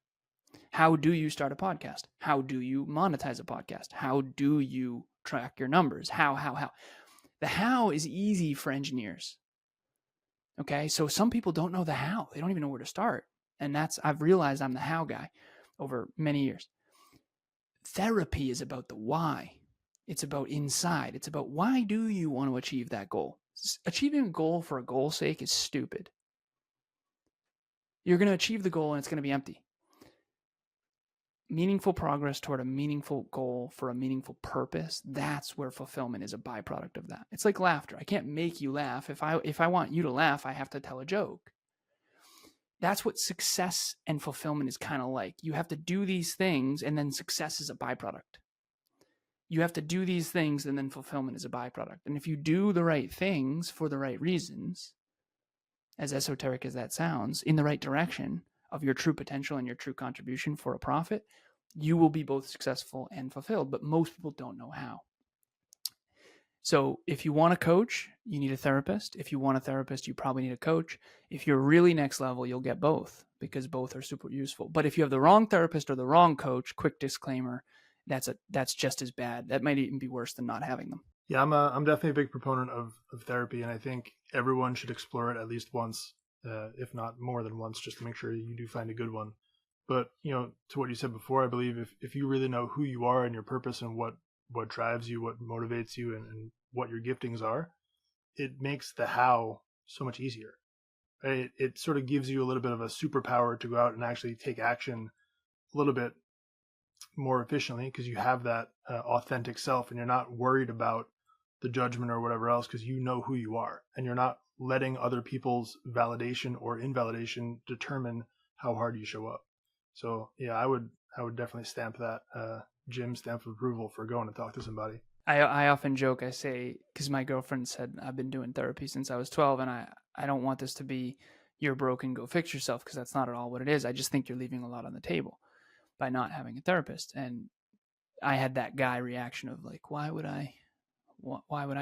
How do you start a podcast? How do you monetize a podcast? How do you track your numbers? How? The how is easy for engineers. Okay, so some people don't know the how. They don't even know where to start. And I've realized I'm the how guy over many years. Therapy is about the why. It's about inside. It's about why do you want to achieve that goal? Achieving a goal for a goal's sake is stupid. You're going to achieve the goal and it's going to be empty. Meaningful progress toward a meaningful goal for a meaningful purpose, that's where fulfillment is a byproduct of that. It's like laughter. I can't make you laugh. If I want you to laugh, I have to tell a joke. That's what success and fulfillment is kind of like. You have to do these things and then success is a byproduct. You have to do these things and then fulfillment is a byproduct. And if you do the right things for the right reasons, as esoteric as that sounds, in the right direction of your true potential and your true contribution for a profit, you will be both successful and fulfilled. But most people don't know how. So if you want a coach, you need a therapist. If you want a therapist, you probably need a coach. If you're really next level, you'll get both because both are super useful. But if you have the wrong therapist or the wrong coach, quick disclaimer, that's just as bad. That might even be worse than not having them. Yeah, I'm definitely a big proponent of therapy, and I think everyone should explore it at least once, if not more than once, just to make sure you do find a good one. But, to what you said before, I believe if you really know who you are and your purpose and what drives you, what motivates you, and what your giftings are, it makes the how so much easier. Right? It sort of gives you a little bit of a superpower to go out and actually take action a little bit more efficiently because you have that authentic self and you're not worried about the judgment or whatever else because you know who you are and you're not letting other people's validation or invalidation determine how hard you show up. So yeah, I would definitely stamp that Jim stamp of approval for going to talk to somebody. I often joke, I say, because my girlfriend said I've been doing therapy since I was 12, and I don't want this to be you're broken, go fix yourself, because that's not at all what it is. I just think you're leaving a lot on the table by not having a therapist. And I had that guy reaction of like, why would I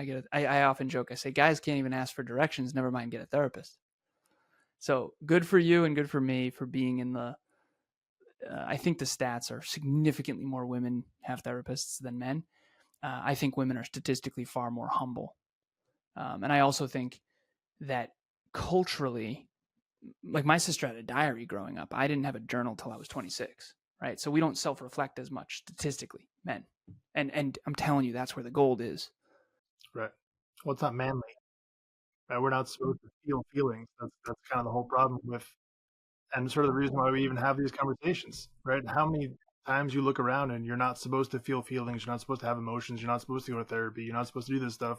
get it? I often joke, I say, guys can't even ask for directions, never mind get a therapist. So good for you and good for me for being in the, I think the stats are significantly more women have therapists than men. I think women are statistically far more humble. And I also think that culturally, like my sister had a diary growing up. I didn't have a journal till I was 26, right? So we don't self-reflect as much statistically, men. And I'm telling you, that's where the gold is. Right. Well, it's not manly. Right? We're not supposed to feel feelings. That's kind of the whole problem with, and sort of the reason why we even have these conversations, right? How many times you look around and you're not supposed to feel feelings, you're not supposed to have emotions, you're not supposed to go to therapy, you're not supposed to do this stuff.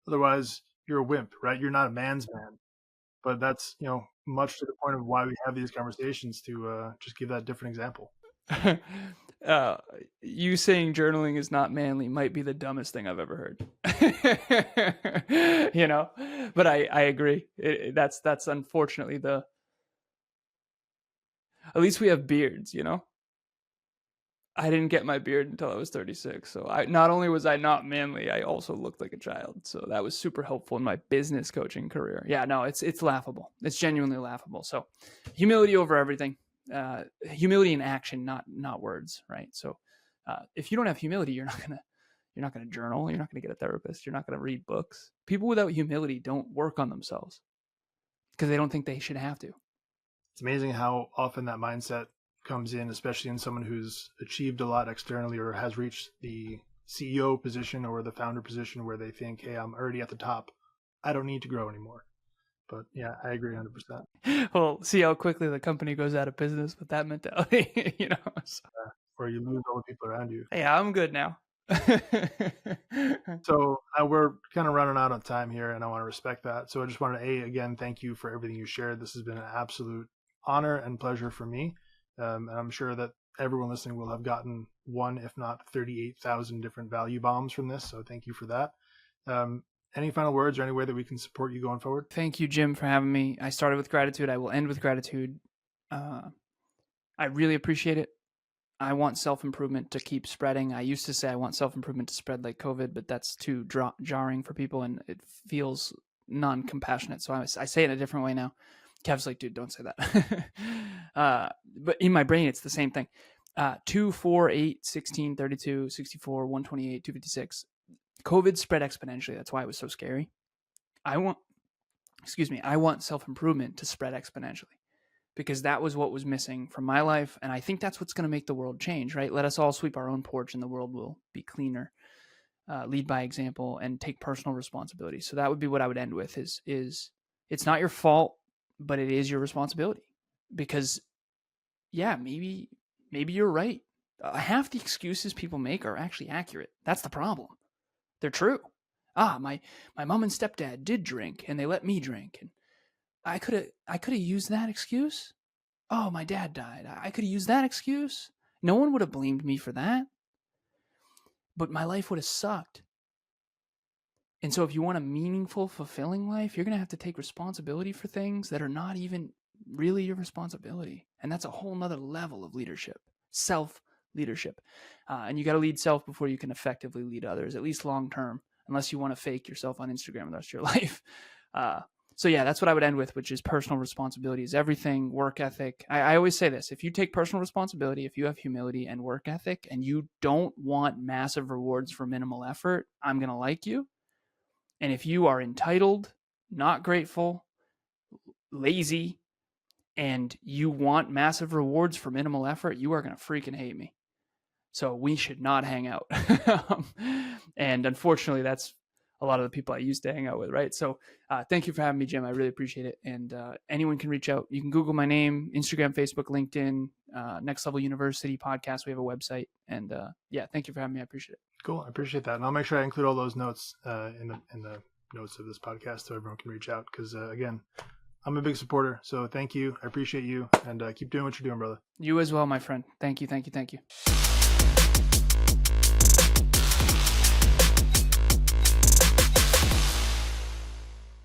Otherwise, you're a wimp, right? You're not a man's man. But that's, much to the point of why we have these conversations to just give that different example. uh, you saying journaling is not manly might be the dumbest thing I've ever heard. But I agree. That's unfortunately the. At least we have beards. I didn't get my beard until I was 36. So I not only was I not manly, I also looked like a child. So that was super helpful in my business coaching career. Yeah, no, it's laughable. It's genuinely laughable. So humility over everything. Humility in action, not words, right? So if you don't have humility, you're not gonna journal. You're not gonna get a therapist. You're not gonna read books. People without humility don't work on themselves because they don't think they should have to. It's amazing how often that mindset comes in, especially in someone who's achieved a lot externally or has reached the CEO position or the founder position where they think, hey, I'm already at the top. I don't need to grow anymore. But yeah, I agree 100%. Well, see how quickly the company goes out of business with that mentality. So. Where you lose all the people around you. Yeah, I'm good now. So we're kind of running out of time here, and I want to respect that. So I just wanted to, again, thank you for everything you shared. This has been an absolute honor and pleasure for me. And I'm sure that everyone listening will have gotten one, if not 38,000 different value bombs from this. So thank you for that. Any final words or any way that we can support you going forward? Thank you, Jim, for having me. I started with gratitude. I will end with gratitude. I really appreciate it. I want self-improvement to keep spreading. I used to say I want self-improvement to spread like COVID, but that's too jarring for people and it feels non-compassionate. So I say it in a different way now. Kev's like, dude, don't say that. But in my brain, it's the same thing. 2, 4, 8, 16, 32, 64, 128, 256. COVID spread exponentially. That's why it was so scary. I want self-improvement to spread exponentially because that was what was missing from my life. And I think that's what's going to make the world change, right? Let us all sweep our own porch and the world will be cleaner. Lead by example and take personal responsibility. So that would be what I would end with is it's not your fault, but it is your responsibility because maybe you're right. Half the excuses people make are actually accurate. That's the problem. They're true. My mom and stepdad did drink and they let me drink. And I could have used that excuse. Oh, my dad died. I could have used that excuse. No one would have blamed me for that. But my life would have sucked. And so if you want a meaningful, fulfilling life, you're going to have to take responsibility for things that are not even really your responsibility. And that's a whole nother level of leadership, self-leadership. And you got to lead self before you can effectively lead others, at least long term, unless you want to fake yourself on Instagram the rest of your life. So yeah, that's what I would end with, which is personal responsibility is everything, work ethic. I always say this, if you take personal responsibility, if you have humility and work ethic, and you don't want massive rewards for minimal effort, I'm going to like you. And if you are entitled, not grateful, lazy, and you want massive rewards for minimal effort, you are going to freaking hate me. So we should not hang out. And unfortunately, that's a lot of the people I used to hang out with, right? So thank you for having me, Jim. I really appreciate it. And anyone can reach out. You can Google my name, Instagram, Facebook, LinkedIn, Next Level University podcast. We have a website. And yeah, thank you for having me. I appreciate it. Cool. I appreciate that. And I'll make sure I include all those notes in the notes of this podcast so everyone can reach out. Because again, I'm a big supporter. So thank you. I appreciate you. And keep doing what you're doing, brother. You as well, my friend. Thank you. Thank you. Thank you.